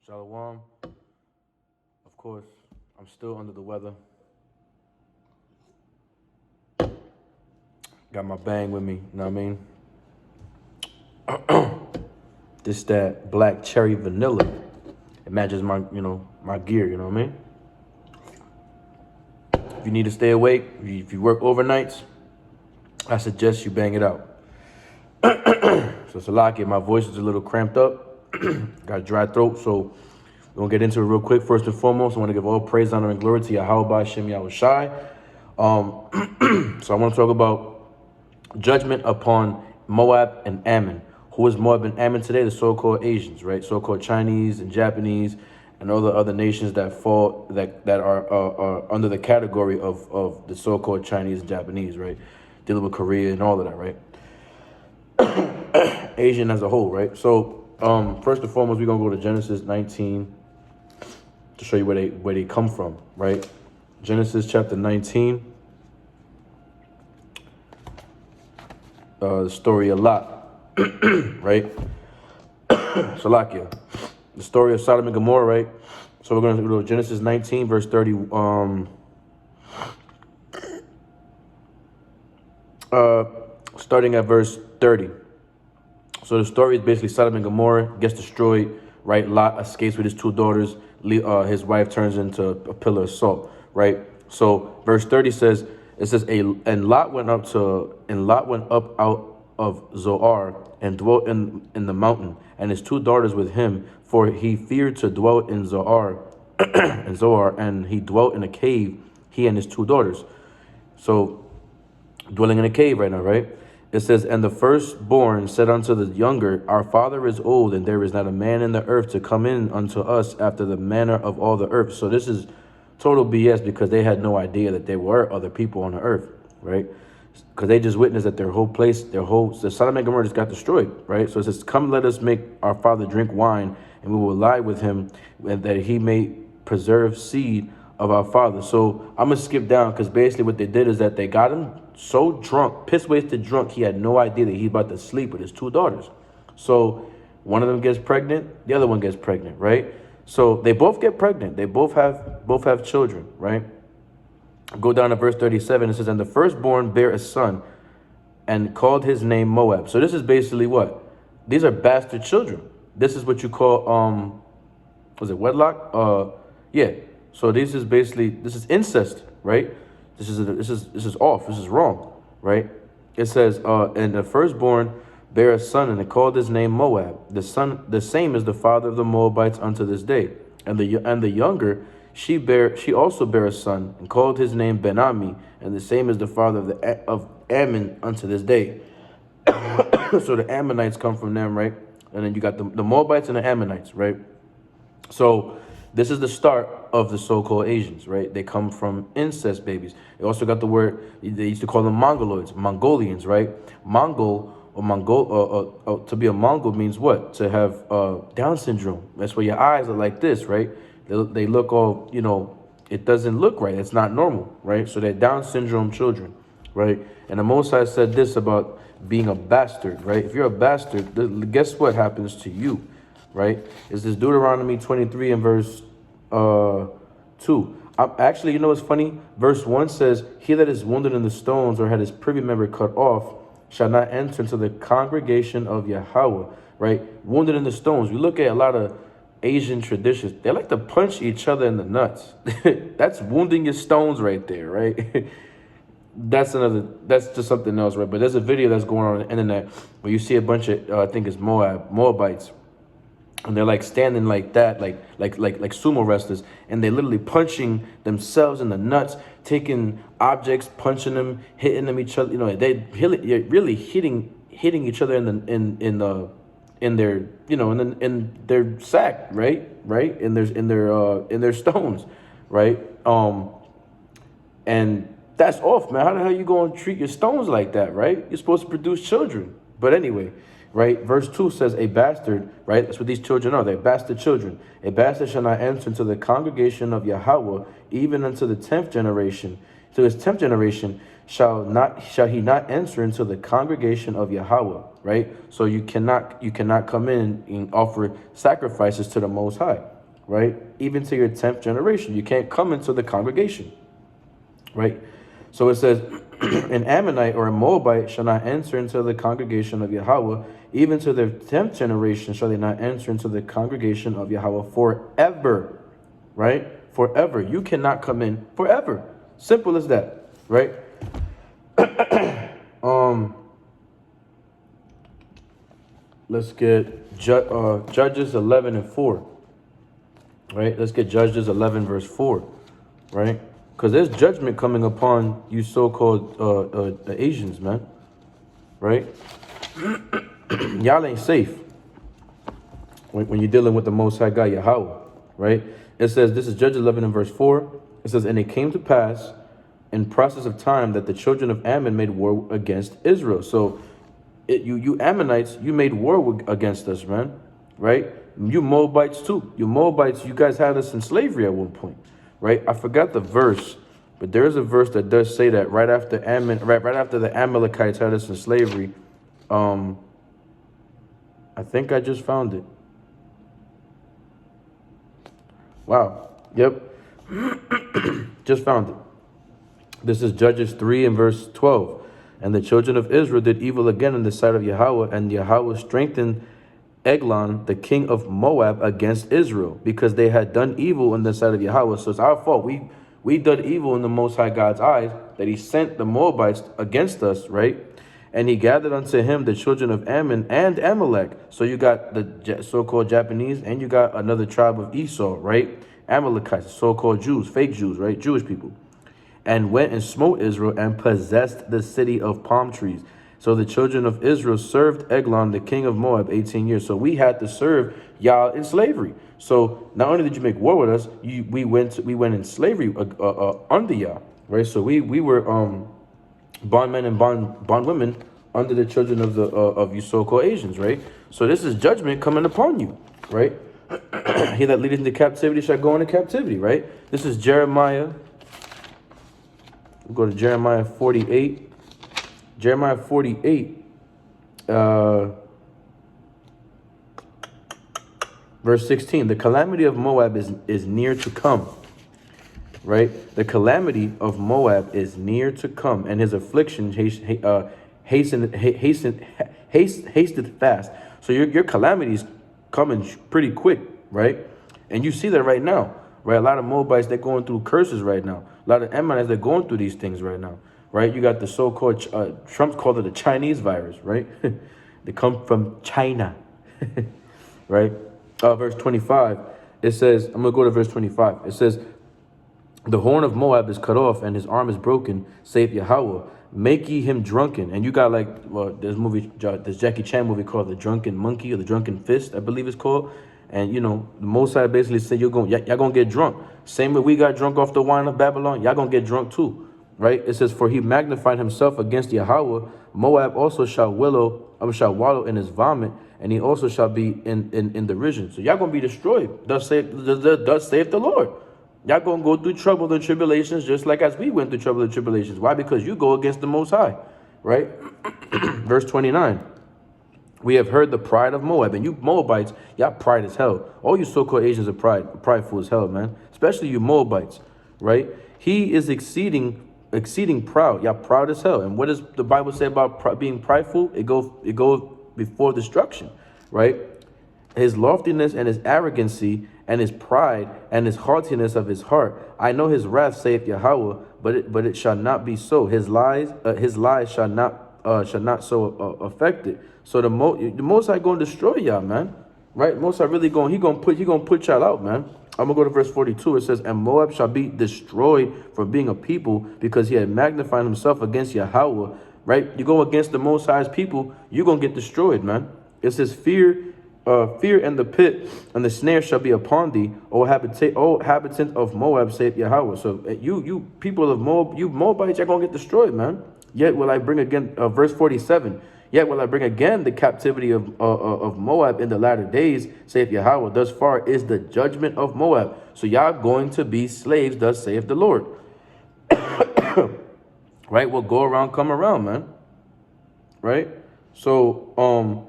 Shalom. Of course, I'm still under the weather. Got my bang with me, you know what I mean? This that black cherry vanilla. It matches my, my gear, you know what I mean? If you need to stay awake, if you work overnights, I suggest you bang it out. So Salaki, my voice is a little cramped up. Got a dry throat, so we're going to get into it real quick. First and foremost, I want to give all praise, honor, and glory to Yahweh Shem Yahushai. So I want to talk about judgment upon Moab and Ammon. Who is Moab and Ammon today? The so-called Asians, right? So-called Chinese and Japanese and all the other nations that fall that are under the category of the so-called Chinese and Japanese, right? Dealing with Korea and all of that, right? Asian as a whole, right? So first and foremost, we're gonna go to Genesis 19 to show you where they come from, right? Genesis chapter 19. The story of Lot, right? Salakia. The story of Sodom and Gomorrah, right? So we're gonna go to Genesis 19, verse 30. Starting at verse 30. So the story is basically Sodom and Gomorrah gets destroyed, right? Lot escapes with his two daughters. His wife turns into a pillar of salt, right? So verse 30 says, and Lot went up out of Zoar and dwelt in the mountain, and his two daughters with him, for he feared to dwell in Zoar, and he dwelt in a cave, he and his two daughters. So dwelling in a cave right now, right? It says, and the firstborn said unto the younger, our father is old, and there is not a man in the earth to come in unto us after the manner of all the earth. So this is total BS, because they had no idea that there were other people on the earth, right? Because they just witnessed that the Sodom and Gomorrah just got destroyed, right? So it says, come, let us make our father drink wine, and we will lie with him, and that he may preserve seed of our father. So I'm going to skip down, because basically what they did is that they got him so drunk, piss-wasted drunk, he had no idea that he's about to sleep with his two daughters. So one of them gets pregnant, the other one gets pregnant, right? So they both get pregnant. They both have children, right? Go down to verse 37. It says, and the firstborn bare a son and called his name Moab. So this is basically what? These are bastard children. This is what you call, was it wedlock? Yeah. So this is incest, right? This is off. This is wrong, right? It says, and the firstborn bare a son, and they called his name Moab. The same is the father of the Moabites unto this day. And the younger, she also bare a son, and called his name Ben-Ami, and the same is the father of Ammon unto this day. So the Ammonites come from them, right? And then you got the Moabites and the Ammonites, right? So this is the start of the so-called Asians, right? They come from incest babies. They also got the word, they used to call them Mongolians, right? Mongol or to be a Mongol means what? To have Down syndrome. That's why your eyes are like this, right? They look all, it doesn't look right. It's not normal, right? So they're Down syndrome children, right? And the Most High said this about being a bastard, right? If you're a bastard, guess what happens to you, right? It's this Deuteronomy 23 and verse 2. Actually, you know what's funny? Verse 1 says, he that is wounded in the stones or had his privy member cut off shall not enter into the congregation of Yahweh, right? Wounded in the stones. We look at a lot of Asian traditions. They like to punch each other in the nuts. That's wounding your stones right there, right? That's just something else, right? But there's a video that's going on the internet where you see a bunch of, I think it's Moabites, and they're like standing like that, like sumo wrestlers, and they're literally punching themselves in the nuts, taking objects, punching them, hitting them each other. They really hitting each other in their sack, right, in their stones, right, and that's off, man. How the hell you gonna treat your stones like that, right? You're supposed to produce children, but anyway. Right, verse 2 says a bastard, right? That's what these children are. They're bastard children. A bastard shall not enter into the congregation of Yahweh, even unto the 10th generation. To his 10th generation shall he not enter into the congregation of Yahweh, right? So you cannot come in and offer sacrifices to the Most High, right? Even to your 10th generation. You can't come into the congregation, right? So it says, an Ammonite or a Moabite shall not enter into the congregation of Yahweh, even to their 10th generation shall they not enter into the congregation of Yahweh forever, right? Forever. You cannot come in forever. Simple as that, right? Let's get Judges 11 and 4, right? Let's get Judges 11 verse 4, right? Because there's judgment coming upon you so-called Asians, man, right? Y'all ain't safe when you're dealing with the Most High God, Yahweh, right? It says, this is Judges 11 and verse 4. It says, and it came to pass in process of time that the children of Ammon made war against Israel. So you Ammonites, you made war against us, man, right? You Moabites too. You Moabites, you guys had us in slavery at one point, right? I forgot the verse, but there is a verse that does say that right after right after the Amalekites had us in slavery. I think I just found it. Wow. Yep. Just found it. This is Judges 3 and verse 12. And the children of Israel did evil again in the sight of Yahweh, and Yahweh strengthened Eglon, the king of Moab, against Israel, because they had done evil in the sight of Yahweh. So it's our fault. We did evil in the Most High God's eyes, that he sent the Moabites against us, right? And he gathered unto him the children of Ammon and Amalek. So you got the so-called Japanese, and you got another tribe of Esau, right? Amalekites, so-called Jews, fake Jews, right? Jewish people. And went and smote Israel and possessed the city of palm trees. So the children of Israel served Eglon, the king of Moab, 18 years. So we had to serve y'all in slavery. So not only did you make war with us, we went in slavery under y'all, right? So we were bondmen and bondwomen under the children of you so-called Asians, right? So this is judgment coming upon you, right? He that leadeth into captivity shall go into captivity, right? This is Jeremiah. We'll go to Jeremiah 48. Jeremiah 48, verse 16. The calamity of Moab is near to come, right? The calamity of Moab is near to come, and his affliction hasted fast. So your calamity is coming pretty quick, right? And you see that right now, right? A lot of Moabites, they're going through curses right now. A lot of Ammonites, they're going through these things right now, right? You got the so-called, Trump's called it the Chinese virus, right? They come from China, right? Verse 25, it says, I'm going to go to verse 25. It says, the horn of Moab is cut off and his arm is broken, saith Yahweh. Make ye him drunken. And you got like, well, this Jackie Chan movie called The Drunken Monkey, or The Drunken Fist, I believe it's called. And, you know, the Most High basically said, y'all going to get drunk. Same way we got drunk off the wine of Babylon, y'all going to get drunk too, right? It says, for he magnified himself against Yahweh. Moab also shall wallow in his vomit, and he also shall be in derision. So y'all going to be destroyed. Thus saith the Lord. Y'all going to go through trouble and tribulations just like as we went through trouble and tribulations. Why? Because you go against the Most High, right? Verse 29. We have heard the pride of Moab, and you Moabites, y'all pride as hell. All you so-called Asians are prideful as hell, man. Especially you Moabites, right? He is exceeding proud. Y'all proud as hell. And what does the Bible say about being prideful? It goes before destruction, right? His loftiness and his arrogancy and his pride and his haughtiness of his heart. I know his wrath, saith Yahweh, but it shall not be so. His lies shall not so affect it. So the Most High going to destroy y'all, man. Right? Most High really he gonna put y'all out, man. I'm gonna go to verse 42. It says, and Moab shall be destroyed for being a people, because he had magnified himself against Yahweh. Right? You go against the Most High's people, you're gonna get destroyed, man. It says, fear and the pit and the snare shall be upon thee, O habitant of Moab, saith Yahweh. So you people of Moab, you Moabites, you're gonna get destroyed, man. Yet will I bring again, verse 47. Yet will I bring again the captivity of Moab in the latter days, saith Yahweh. Thus far is the judgment of Moab. So y'all going to be slaves, thus saith the Lord. Right? We'll go around, come around, man. Right? So,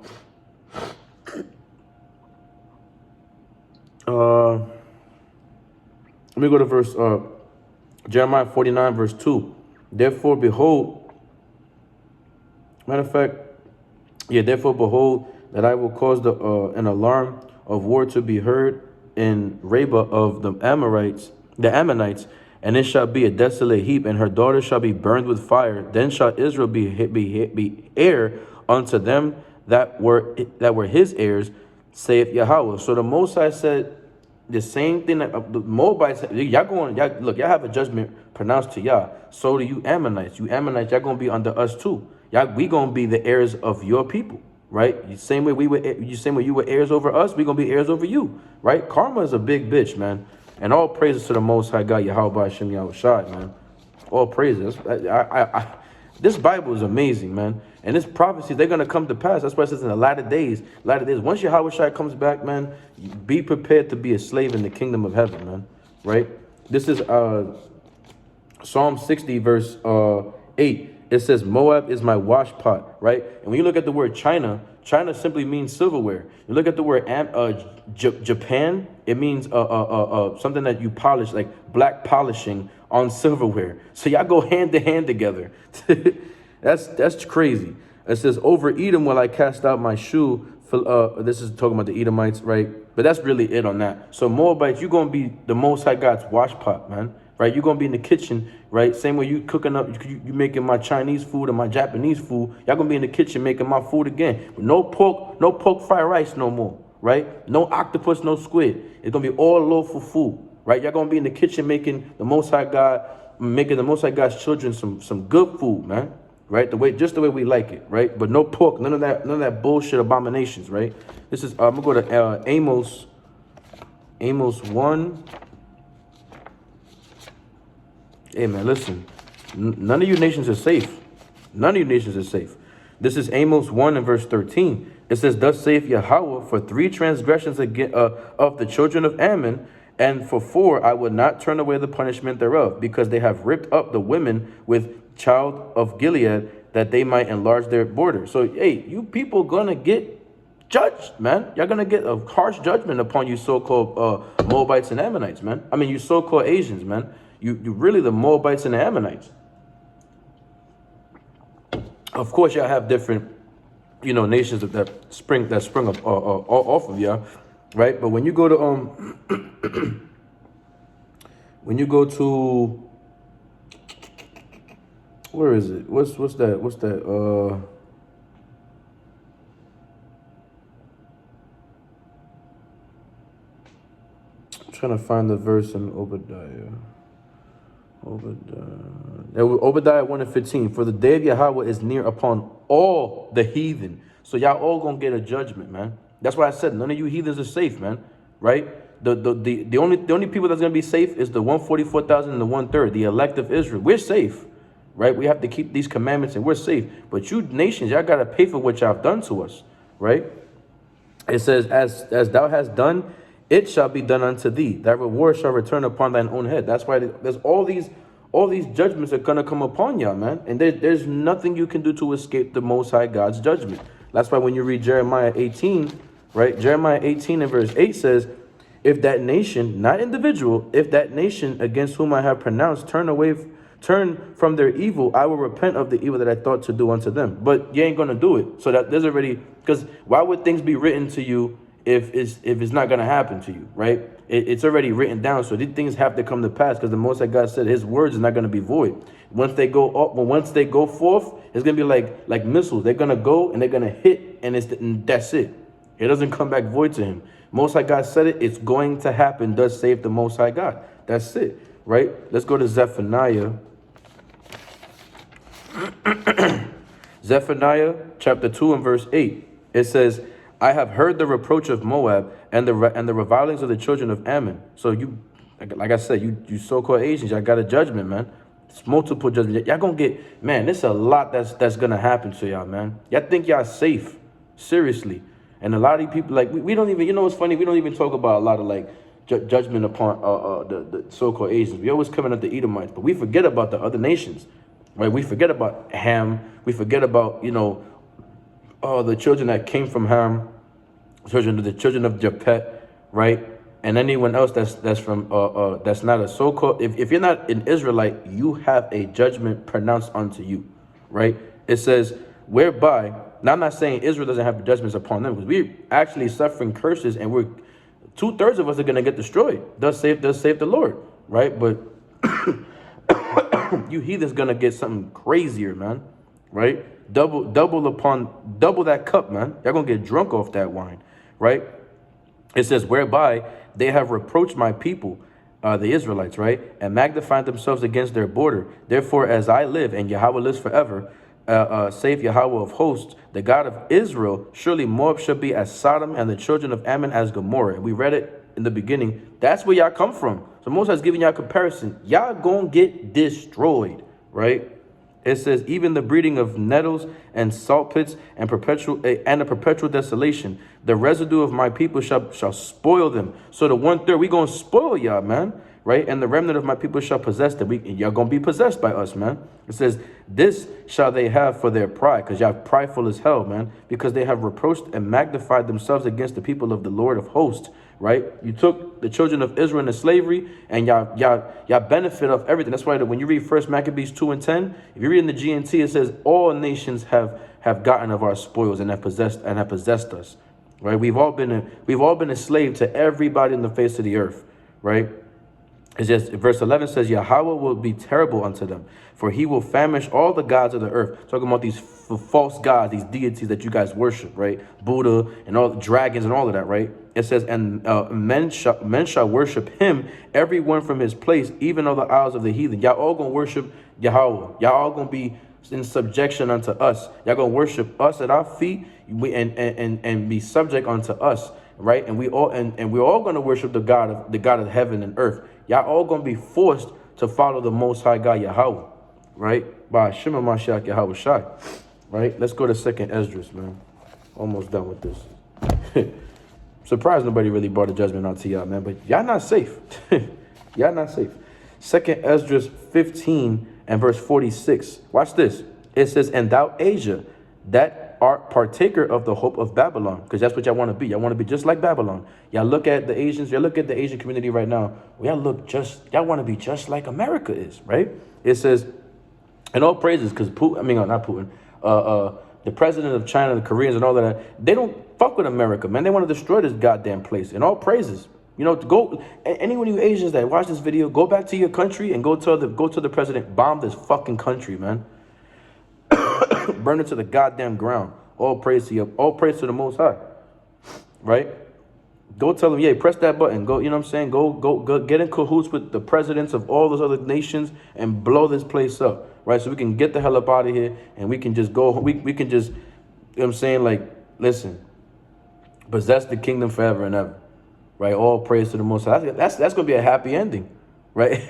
Let me go to verse Jeremiah 49, verse 2. Therefore, behold, matter of fact, yeah, therefore, behold, that I will cause an alarm of war to be heard in Rabbah of the Ammonites, and it shall be a desolate heap, and her daughters shall be burned with fire. Then shall Israel be heir unto them that were his heirs, saith Yahweh. So the Most High said the same thing that the Moabites, y'all have a judgment pronounced to y'all. So do you Ammonites. You Ammonites, y'all gonna be under us too. We gonna be the heirs of your people, right? Same way you were heirs over us, we gonna be heirs over you, right? Karma is a big bitch, man. And all praises to the Most High God, Yahweh Hashem Yahushai, man. All praises. This Bible is amazing, man. And this prophecy, they're going to come to pass. That's why it says in the latter days. Once Yahushua comes back, man, be prepared to be a slave in the kingdom of heaven, man. Right? This is Psalm 60, verse 8. It says, Moab is my wash pot, right? And when you look at the word China, China simply means silverware. You look at the word Japan, it means something that you polish, like black polishing on silverware. So y'all go hand to hand together. That's crazy. It says, over Edom will I cast out my shoe. This is talking about the Edomites, right? But that's really it on that. So Moabites, you're going to be the Most High God's wash pot, man. Right? You're going to be in the kitchen, right? Same way you cooking up, you making my Chinese food and my Japanese food. Y'all going to be in the kitchen making my food again. No pork fried rice no more, right? No octopus, no squid. It's going to be all local food, right? Y'all going to be in the kitchen making the Most High God's children some good food, man. Right? Just the way we like it, right? But no pork, none of that bullshit abominations, right? This is I'm gonna go to Amos 1. Hey man, listen. None of you nations are safe. None of you nations are safe. This is Amos 1 and verse 13. It says, thus saith Yahweh, for 3 transgressions of the children of Ammon, and for 4 I would not turn away the punishment thereof, because they have ripped up the women with child of Gilead, that they might enlarge their border. So, hey, you people gonna get judged, man. You're gonna get a harsh judgment upon you so-called Moabites and Ammonites, man. I mean, you so-called Asians, man. You really the Moabites and the Ammonites. Of course, y'all have different, nations that spring up off of y'all, right? But when you go to where is it? What's that? I'm trying to find the verse in Obadiah. Obadiah 1 and 15. For the day of Yahweh is near upon all the heathen. So y'all all gonna get a judgment, man. That's why I said none of you heathens are safe, man. Right? The only people that's gonna be safe is the 144,000 and the 1/3, the elect of Israel. We're safe. Right? We have to keep these commandments and we're safe. But you nations, y'all got to pay for what y'all have done to us. Right? It says, as thou hast done, it shall be done unto thee. Thy reward shall return upon thine own head. That's why there's all these judgments are going to come upon y'all, man. And there's nothing you can do to escape the Most High God's judgment. That's why when you read Jeremiah 18, right? Jeremiah 18 and verse 8 says, if that nation, not individual, if that nation against whom I have pronounced turn from their evil, I will repent of the evil that I thought to do unto them. But you ain't going to do it. So that there's already, because why would things be written to you if it's not going to happen to you, right? It's already written down. So these things have to come to pass because the Most High God said his words are not going to be void. Once they go forth, it's going to be like missiles. They're going to go and they're going to hit and that's it. It doesn't come back void to him. Most High God said it. It's going to happen. Thus save the Most High God. That's it, right? Let's go to Zephaniah. Zephaniah chapter 2 and verse 8. It says, I have heard the reproach of Moab and the revilings of the children of Ammon. So you, like I said, you so-called Asians, y'all got a judgment, man. It's multiple judgments. Y'all gonna get, man, there's a lot that's gonna happen to y'all, man. Y'all think y'all safe, seriously. And a lot of people, like, we don't even, what's funny? We don't even talk about a lot of, like, judgment upon the so-called Asians. We always coming at the Edomites, but we forget about the other nations, right? We forget about Ham. We forget about, the children that came from Ham, the children of Japheth, right? And anyone else that's from that's not a so-called, if you're not an Israelite, you have a judgment pronounced unto you, right? It says, whereby, now I'm not saying Israel doesn't have judgments upon them, because we're actually suffering curses, and we're 2/3 of us are going to get destroyed. Thus save the Lord, right? But you heathens gonna get something crazier, man, right? Double that cup, man. Y'all gonna get drunk off that wine, right? It says, whereby they have reproached my people, the Israelites, right, and magnified themselves against their border. Therefore, as I live, and Yahweh lives forever, saith Yahweh of hosts, the God of Israel, surely Moab shall be as Sodom, and the children of Ammon as Gomorrah. And we read it in the beginning. That's where y'all come from. So Moses has given y'all a comparison. Y'all gonna get destroyed, right? It says, even the breeding of nettles and salt pits and a perpetual desolation, the residue of my people shall spoil them. So the 1/3, we gonna spoil y'all, man, right? And the remnant of my people shall possess them. Y'all gonna be possessed by us, man. It says, this shall they have for their pride, because y'all prideful as hell, man, because they have reproached and magnified themselves against the people of the Lord of hosts, right? You took the children of Israel into slavery, and y'all benefit of everything. That's why when you read 1 Maccabees 2:10, if you read in the GNT, it says all nations have gotten of our spoils and have possessed us, right? We've all been a slave to everybody in the face of the earth, right? It's just verse 11 says, Yahweh will be terrible unto them, for he will famish all the gods of the earth. Talking about these false gods, these deities that you guys worship, right? Buddha and all the dragons and all of that, right? It says, and men shall worship him, everyone from his place, even all the isles of the heathen. Y'all all gonna worship Yahweh. Y'all all gonna be in subjection unto us. Y'all gonna worship us at our feet, and be subject unto us, right? And we're all gonna worship the God of heaven and earth. Y'all all gonna be forced to follow the Most High God Yahweh, right? By Shema Mashiach Yahweh Shai, right? Let's go to 2nd Esdras, man. Almost done with this. Surprised nobody really brought a judgment out to y'all, man. But y'all not safe. Y'all not safe. 2nd Esdras 15 and verse 46. Watch this. It says, and thou Asia, that art partaker of the hope of Babylon, because that's what y'all want to be. Y'all want to be just like Babylon. Y'all look at the Asians. Y'all look at the Asian community right now. Y'all want to be just like America is, right? It says, and all praises, because not Putin, the president of China, the Koreans, and all of that, they don't fuck with America, man. They want to destroy this goddamn place. And all praises, you know, to go. Anyone of you Asians that watch this video, go back to your country and go to the president, bomb this fucking country, man. Burn it to the goddamn ground. All praise to the Most High, right? Go tell them, yeah, press that button. Go, you know what I'm saying? Go get in cahoots with the presidents of all those other nations and blow this place up, right? So we can get the hell up out of here, and we can just go. We can just, you know what I'm saying? Like, listen, possess the kingdom forever and ever, right? All praise to the Most High. That's gonna be a happy ending, right?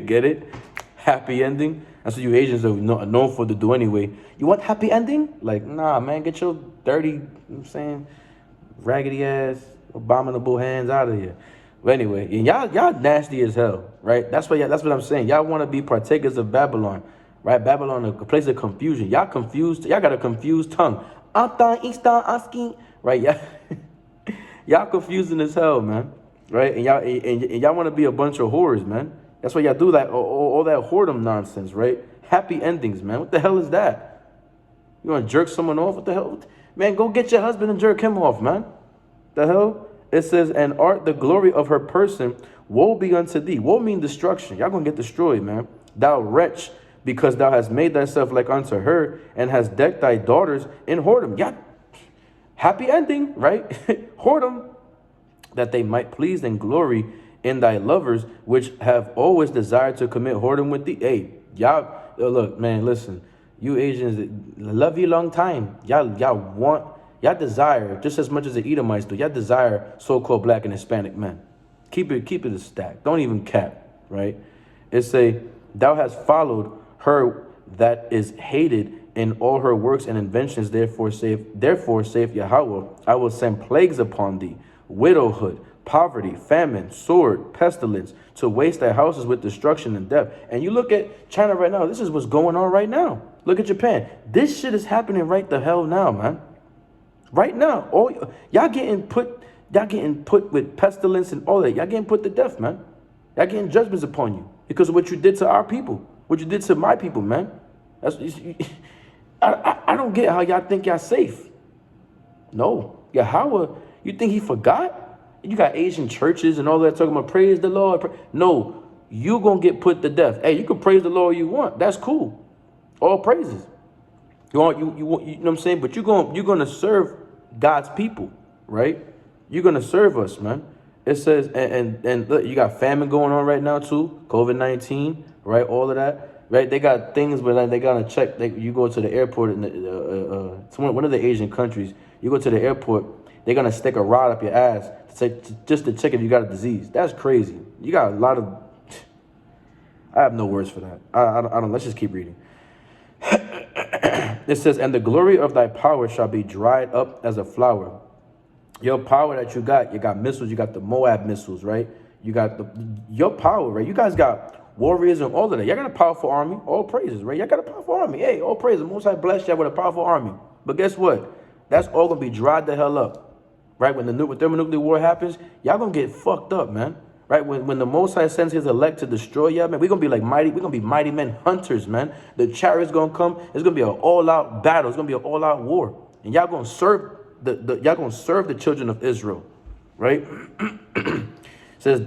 Get it? Happy ending. That's what you Asians are known for to do anyway. You want happy ending? Like, nah, man, get your dirty, you know what I'm saying, raggedy ass, abominable hands out of here. But anyway, y'all nasty as hell, right? That's what I'm saying. Y'all want to be partakers of Babylon, right? Babylon, a place of confusion. Y'all confused. Y'all got a confused tongue. Right? Y'all confusing as hell, man. Right? And y'all want to be a bunch of whores, man. That's why y'all do that, all that whoredom nonsense, right? Happy endings, man. What the hell is that? You want to jerk someone off? What the hell? Man, go get your husband and jerk him off, man. The hell? It says, and art the glory of her person, woe be unto thee. Woe mean destruction. Y'all gonna get destroyed, man. Thou wretch, because thou hast made thyself like unto her, and hast decked thy daughters in whoredom. Yeah. Happy ending, right? Whoredom, that they might please and glory in thy lovers, which have always desired to commit whoredom with thee. Hey, y'all, look, man, listen. You Asians, love you long time. Y'all desire, just as much as the Edomites do, y'all desire so-called black and Hispanic men. Keep it a stack. Don't even cap, right? It say, thou hast followed her that is hated in all her works and inventions. Therefore, saith Yahweh, I will send plagues upon thee, widowhood, poverty, famine, sword, pestilence, to waste thy houses with destruction and death. And you look at China right now. This is what's going on right now. Look at Japan. This shit is happening right the hell now, man. Right now. Y'all getting put Y'all getting put with pestilence and all that. Y'all getting put to death, man. Y'all getting judgments upon you because of what you did to our people, what you did to my people, man. I don't get how y'all think y'all safe. No, Yahweh, you think he forgot? You got Asian churches and all that talking about praise the Lord. No, you gonna get put to death. Hey, you can praise the Lord you want. That's cool. All praises. You know what I'm saying? But you're gonna serve God's people, right? You're gonna serve us, man. It says, and look, you got famine going on right now too, COVID-19, right? All of that, right? They got things, but like they gotta check. You go to the airport in one of the Asian countries. You go to the airport, they're gonna stick a rod up your ass just to check if you got a disease. That's crazy. You got a lot of. I have no words for that. I don't. Let's just keep reading. It says, and the glory of thy power shall be dried up as a flower. Your power that you got missiles, you got the MOAB missiles, right? You got your power, right? You guys got warriors and all of that. Y'all got a powerful army, all praises, right? Y'all got a powerful army. Hey, all praises. Most High bless y'all with a powerful army. But guess what? That's all gonna be dried the hell up, right? When the thermonuclear war happens, y'all gonna get fucked up, man. Right? When the Most High sends his elect to destroy y'all, man, we're gonna be mighty men hunters, man. The chariot's gonna come. It's gonna be an all-out battle. It's gonna be an all-out war. And y'all gonna serve y'all gonna serve the children of Israel, right? It says,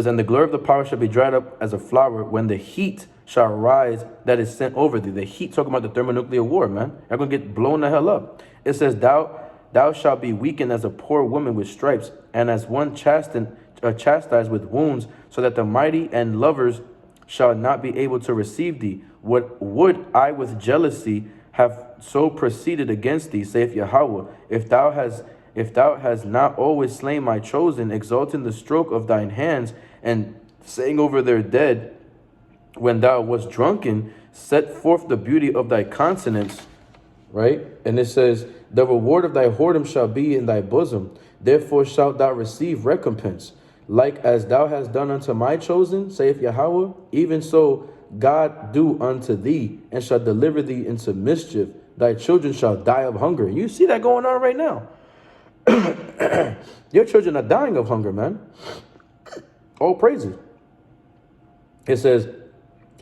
and the glory of the power shall be dried up as a flower when the heat shall rise that is sent over thee. The heat talking about the thermonuclear war, man. Y'all gonna get blown the hell up. It says, Thou shalt be weakened as a poor woman with stripes, and as one chastised with wounds, so that the mighty and lovers shall not be able to receive thee. What would I with jealousy have so proceeded against thee, saith Yahweh, if thou hast not always slain my chosen, exalting the stroke of thine hands, and saying over their dead, when thou wast drunken, set forth the beauty of thy countenance, right? And it says, the reward of thy whoredom shall be in thy bosom. Therefore shalt thou receive recompense. Like as thou hast done unto my chosen, saith Yahweh, even so God do unto thee, and shall deliver thee into mischief. Thy children shall die of hunger. You see that going on right now. Your children are dying of hunger, man. All praises. It says,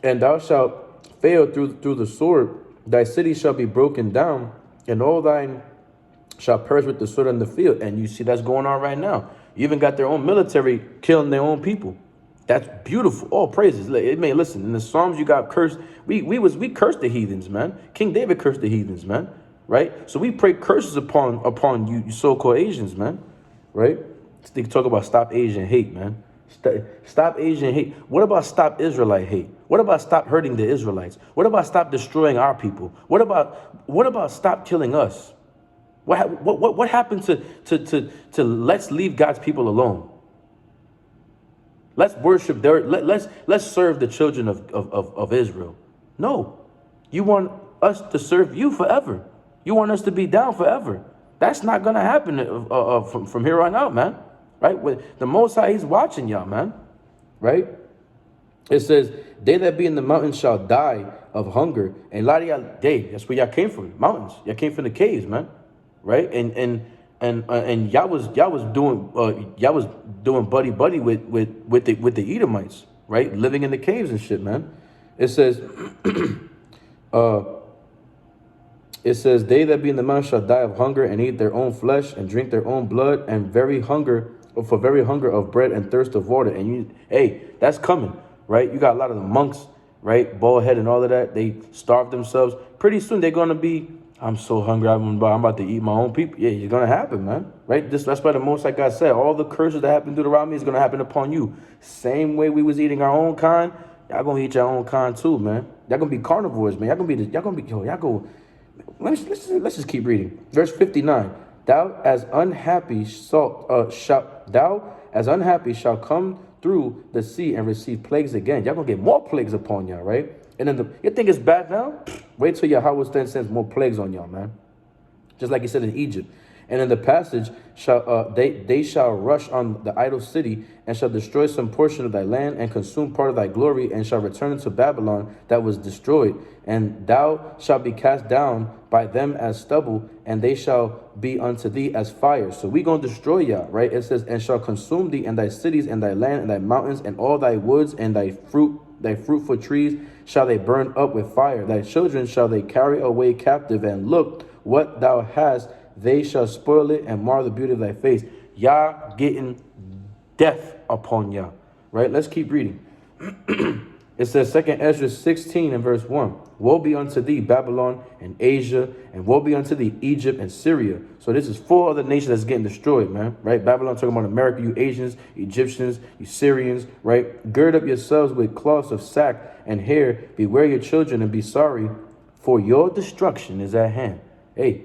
and thou shalt fail through the sword. Thy city shall be broken down, and all thine shall perish with the sword in the field. And you see that's going on right now. You even got their own military killing their own people. That's beautiful. All praises. Listen, in the Psalms you got cursed. We cursed the heathens, man. King David cursed the heathens, man. Right? So we pray curses upon you so-called Asians, man. Right? They talk about stop Asian hate, man. Stop Asian hate. What about stop Israelite hate? What about stop hurting the Israelites? What about stop destroying our people? What about stop killing us? What happened to let's leave God's people alone? Let's worship let's serve the children of Israel. No, you want us to serve you forever. You want us to be down forever. That's not gonna happen from here on out, man. Right? With the Most High, he's watching y'all, man. Right? It says, they that be in the mountains shall die of hunger. And a lot of y'all, that's where y'all came from, mountains. Y'all came from the caves, man. Right? And y'all was doing buddy with the Edomites, right? Living in the caves and shit, man. It says, they that be in the mountains shall die of hunger, and eat their own flesh, and drink their own blood, and very hunger of bread and thirst of water. And that's coming, right? You got a lot of the monks, right? Bald head and all of that. They starve themselves. Pretty soon they're gonna be, I'm so hungry, I'm about to eat my own people. Yeah, it's gonna happen, man. Right? That's why the Most High God said, all the curses that happened through the Deuteronomy is gonna happen upon you. Same way we was eating our own kind, y'all gonna eat your own kind too, man. Y'all gonna be carnivores, man. Let's just keep reading. Verse 59. Thou as unhappy shalt come through the sea and receive plagues again. Y'all gonna get more plagues upon y'all, right? And then you think it's bad now? Wait till Yahweh sends more plagues on y'all, man. Just like he said in Egypt. And in the passage, they shall rush on the idol city, and shall destroy some portion of thy land, and consume part of thy glory, and shall return into Babylon that was destroyed. And thou shalt be cast down by them as stubble, and they shall be unto thee as fire. So we gonna destroy y'all, right? It says, and shall consume thee and thy cities and thy land and thy mountains and all thy woods and thy fruitful trees shall they burn up with fire. Thy children shall they carry away captive, and look what thou hast, they shall spoil it and mar the beauty of thy face. Yah getting death upon Yah, right? Let's keep reading. It says 2nd Ezra 16 and verse 1. Woe be unto thee, Babylon and Asia, and woe be unto thee, Egypt and Syria. So this is 4 other nations that's getting destroyed, man, right? Babylon talking about America, you Asians, Egyptians, you Syrians, right? Gird up yourselves with cloths of sack and hair. Beware your children and be sorry, for your destruction is at hand. Hey,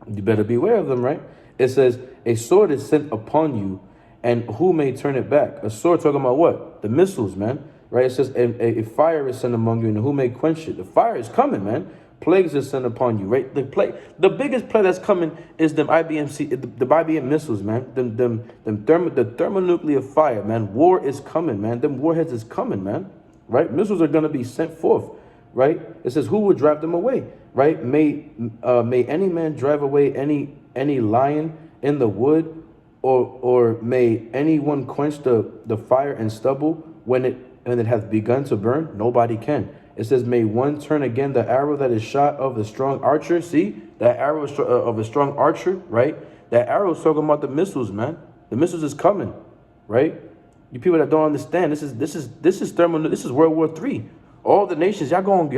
you better beware of them, right? It says, a sword is sent upon you, and who may turn it back? A sword talking about what? The missiles, man. Right? It says, a fire is sent among you, and who may quench it? The fire is coming, man. Plagues are sent upon you, right? The biggest plague that's coming is them the IBM missiles, man. The thermonuclear fire, man. War is coming, man. Them warheads is coming, man. Right? Missiles are gonna be sent forth, right? It says, who will drive them away? Right? May any man drive away any lion in the wood, or may anyone quench the fire and stubble when it hath begun to burn? Nobody can. It says, may one turn again the arrow that is shot of the strong archer. See, that arrow of a strong archer, right? That arrow is talking about the missiles, man. The missiles is coming, right? You people that don't understand, this is World War III. All the nations, y'all gonna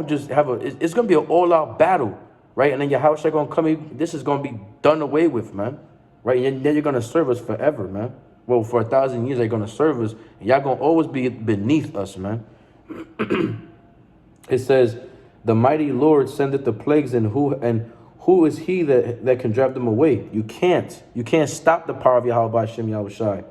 just have it's gonna be an all-out battle, right? And then your house are gonna come in. This is gonna be done away with, man, right? And then you're gonna serve us forever, man. Well, for 1,000 years, they're going to serve us. And y'all going to always be beneath us, man. It says, the mighty Lord sendeth the plagues, and who is he that can drive them away? You can't. You can't stop the power of Yahweh Hashem Yahushai.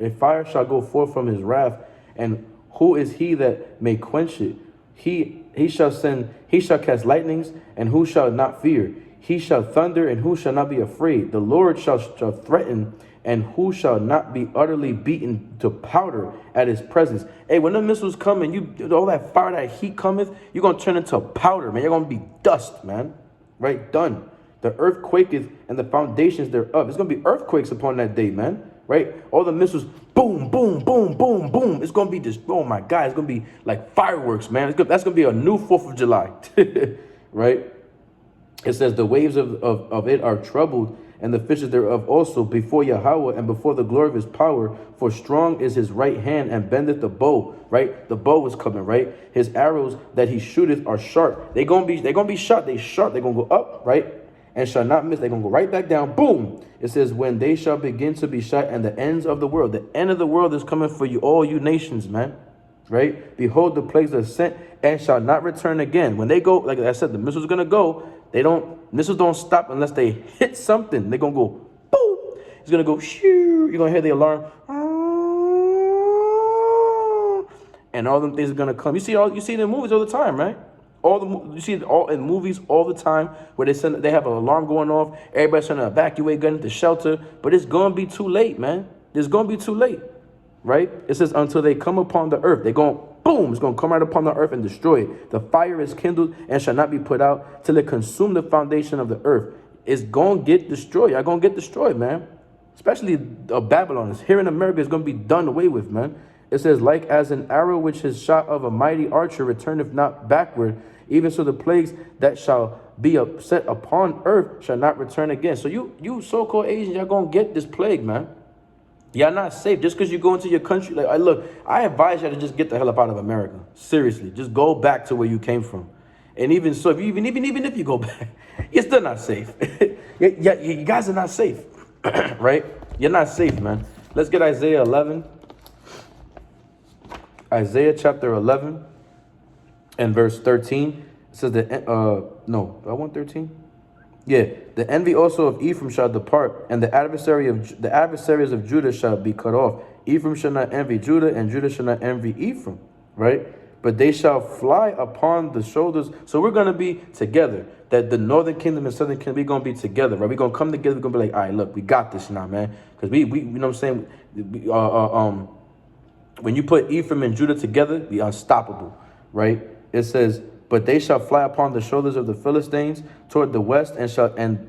A fire shall go forth from his wrath, and who is he that may quench it? He shall cast lightnings, and who shall not fear? He shall thunder, and who shall not be afraid? The Lord shall threaten, and who shall not be utterly beaten to powder at his presence? Hey, when the missiles come and all that fire, that heat cometh, you're going to turn into powder, man. You're going to be dust, man. Right? Done. The earth quaketh and the foundations thereof. It's going to be earthquakes upon that day, man. Right? All the missiles, boom, boom, boom, boom, boom. It's going to be just, oh my God, it's going to be like fireworks, man. That's going to be a new 4th of July. Right? It says, the waves of it are troubled, and the fishes thereof also, before Yahweh and before the glory of his power. For strong is his right hand, and bendeth the bow. Right? The bow is coming, right? His arrows that he shooteth are sharp. They're gonna be shot. They sharp. They're gonna go up, right? And shall not miss. They're gonna go right back down. Boom. It says, when they shall begin to be shot, and the ends of the world. The end of the world is coming for you, all you nations, man. Right? Behold, the plagues are sent and shall not return again. When they go, like I said, the missiles are gonna go. Missiles don't stop unless they hit something. They're going to go, boom. It's going to go, shoo. You're going to hear the alarm. And all them things are going to come. You see it in movies all the time, right? You see it all in movies all the time where they have an alarm going off. Everybody's trying to evacuate, get into shelter. But it's going to be too late, man. It's going to be too late, right? It says, until they come upon the earth. They're going, boom, it's going to come right upon the earth and destroy it. The fire is kindled and shall not be put out till it consume the foundation of the earth. It's going to get destroyed. Y'all going to get destroyed, man. Especially Babylon. Here in America, it's going to be done away with, man. It says, like as an arrow which is shot of a mighty archer returneth not backward, even so the plagues that shall be set upon earth shall not return again. So you so-called Asians, y'all going to get this plague, man. Y'all not safe just because you go into your country. Like, I advise you to just get the hell up out of America. Seriously, just go back to where you came from. And even so, even if you go back, you're still not safe. You guys are not safe, right? You're not safe, man. Let's get Isaiah 11. Isaiah chapter 11 and verse 13. It says that, no, I want 13. Yeah, the envy also of Ephraim shall depart, and the adversaries of Judah shall be cut off. Ephraim shall not envy Judah, and Judah shall not envy Ephraim, right? But they shall fly upon the shoulders. So we're going to be together. That the northern kingdom and southern kingdom, we're going to be together, right? We're going to come together. We're going to be like, all right, look, we got this now, man. Because we you know what I'm saying? When you put Ephraim and Judah together, we unstoppable, right? It says, But they shall fly upon the shoulders of the Philistines toward the west, and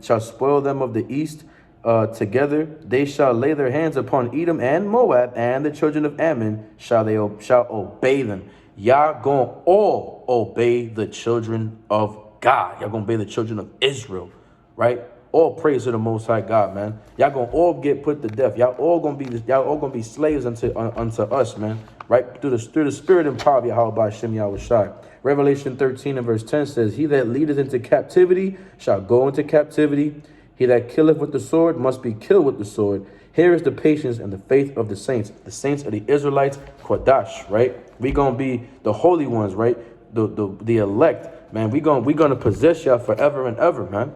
shall spoil them of the east. Together they shall lay their hands upon Edom and Moab, and the children of Ammon shall obey them. Y'all gonna all obey the children of God. Y'all gonna obey the children of Israel, right? All praise to the Most High God, man. Y'all gonna all get put to death. Y'all all gonna be slaves unto us, man. Right? Through the spirit and power of Yahweh Shem Yahushai. Revelation 13 and verse 10 says, He that leadeth into captivity shall go into captivity. He that killeth with the sword must be killed with the sword. Here is the patience and the faith of the saints. The saints are the Israelites, Kodash, right? We gonna be the holy ones, right? The elect, man. We gonna possess y'all forever and ever, man.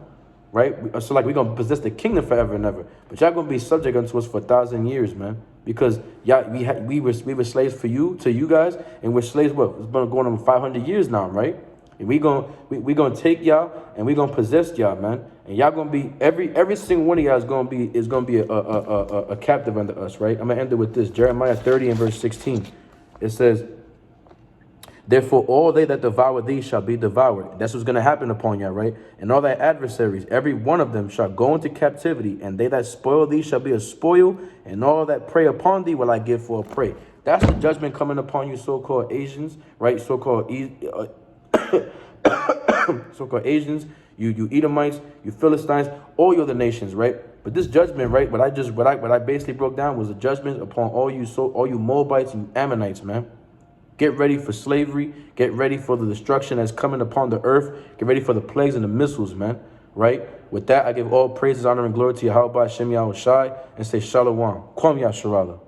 Right? So like we're gonna possess the kingdom forever and ever. But y'all gonna be subject unto us for 1,000 years, man. Because y'all we were slaves to you guys, and we're slaves what? It's been going on 500 years now, right? And we gonna take y'all and we gonna possess y'all, man. And y'all gonna be every single one of y'all is gonna be a captive under us, right? I'm gonna end it with this. Jeremiah 30 and verse 16. It says, Therefore all they that devour thee shall be devoured. That's what's gonna happen upon y'all, right? And all thy adversaries, every one of them shall go into captivity, and they that spoil thee shall be a spoil, and all that prey upon thee will I give for a prey. That's the judgment coming upon you, so-called Asians, right? So-called so-called Asians, you Edomites, you Philistines, all you other nations, right? But this judgment, right? What I basically broke down was a judgment upon all you Moabites and Ammonites, man. Get ready for slavery. Get ready for the destruction that's coming upon the earth. Get ready for the plagues and the missiles, man. Right? With that, I give all praises, honor, and glory to Yahweh Shem Yahushai and say Shalom. Kwam Yasharallah.